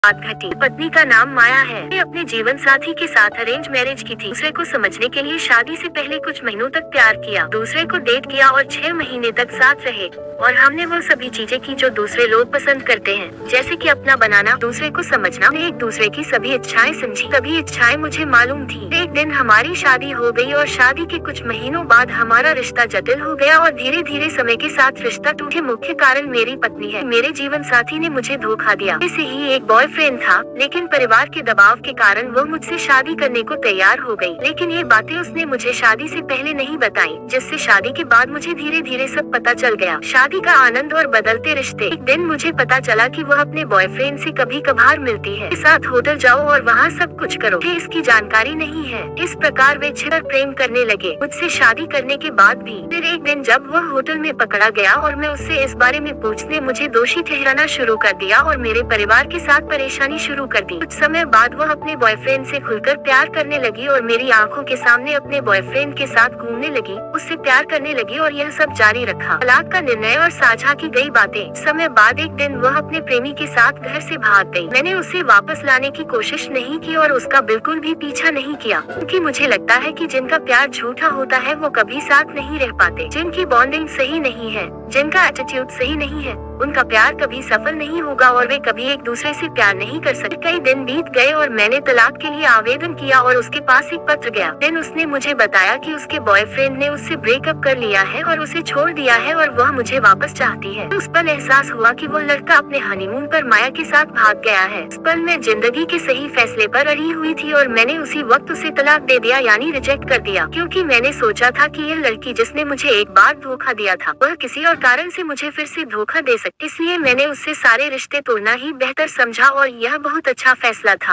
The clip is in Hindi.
बात घटी। पत्नी का नाम माया है। मैं अपने जीवन साथी के साथ अरेंज मैरिज की थी। दूसरे को समझने के लिए शादी से पहले कुछ महीनों तक प्यार किया, दूसरे को डेट किया और 6 महीने तक साथ रहे। और हमने वो सभी चीजें की जो दूसरे लोग पसंद करते हैं, जैसे कि अपना बनाना, दूसरे को समझना। हमने एक दूसरे की सभी इच्छाएं समझी, सभी इच्छाएं मुझे मालूम थी। एक दिन हमारी शादी हो गई और शादी के कुछ महीनों बाद हमारा रिश्ता जटिल हो गया और धीरे धीरे समय के साथ रिश्ता टूटे। मुख्य कारण मेरी पत्नी है। मेरे जीवन साथी ने मुझे धोखा दिया। ऐसे ही एक बॉयफ्रेंड था, लेकिन परिवार के दबाव के कारण वो मुझसे शादी करने को तैयार हो गई। लेकिन ये बातें उसने मुझे शादी से पहले नहीं बताई, जिससे शादी के बाद मुझे धीरे धीरे सब पता चल गया। शादी का आनंद और बदलते रिश्ते। एक दिन मुझे पता चला कि वह अपने बॉयफ्रेंड से कभी कभार मिलती है, उसके साथ होटल जाओ और वहाँ सब कुछ करो। मुझे इसकी जानकारी नहीं है। इस प्रकार वे छिड़क प्रेम करने लगे मुझसे शादी करने के बाद भी। फिर एक दिन जब वह होटल में पकड़ा गया और मैं उससे इस बारे में पूछने, मुझे दोषी ठहराना शुरू कर दिया और मेरे परिवार के साथ परेशानी शुरू कर दी। कुछ समय बाद वह अपने बॉयफ्रेंड से खुलकर प्यार करने लगी और मेरी आंखों के सामने अपने बॉयफ्रेंड के साथ घूमने लगी, उससे प्यार करने लगी और यह सब जारी रखा। तलाक का निर्णय और साझा की गई बातें। समय बाद एक दिन वह अपने प्रेमी के साथ घर से भाग गई। मैंने उसे वापस लाने की कोशिश नहीं की और उसका बिल्कुल भी पीछा नहीं किया, क्योंकि मुझे लगता है कि जिनका प्यार झूठा होता है वो कभी साथ नहीं रह पाते। जिनकी बॉन्डिंग सही नहीं है, जिनका एटीट्यूड सही नहीं है, उनका प्यार कभी सफल नहीं होगा और वे कभी एक दूसरे से प्यार नहीं कर सकते। कई दिन बीत गए और मैंने तलाक के लिए आवेदन किया और उसके पास एक पत्र गया। दिन उसने मुझे बताया कि उसके बॉयफ्रेंड ने उससे ब्रेकअप कर लिया है और उसे छोड़ दिया है और वह मुझे वापस चाहती है। उस पल एहसास हुआ कि वो लड़का अपने हनीमून पर माया के साथ भाग गया है। इस पल मैं जिंदगी के सही फैसले पर अड़ी हुई थी और मैंने उसी वक्त उसे तलाक दे दिया, यानी रिजेक्ट कर दिया, क्योंकि मैंने सोचा था कि यह लड़की जिसने मुझे एक बार धोखा दिया था, वह किसी और कारण से मुझे फिर से धोखा दे सकती। इसलिए मैंने उससे सारे रिश्ते तोड़ना ही बेहतर समझा और यह बहुत अच्छा फैसला था।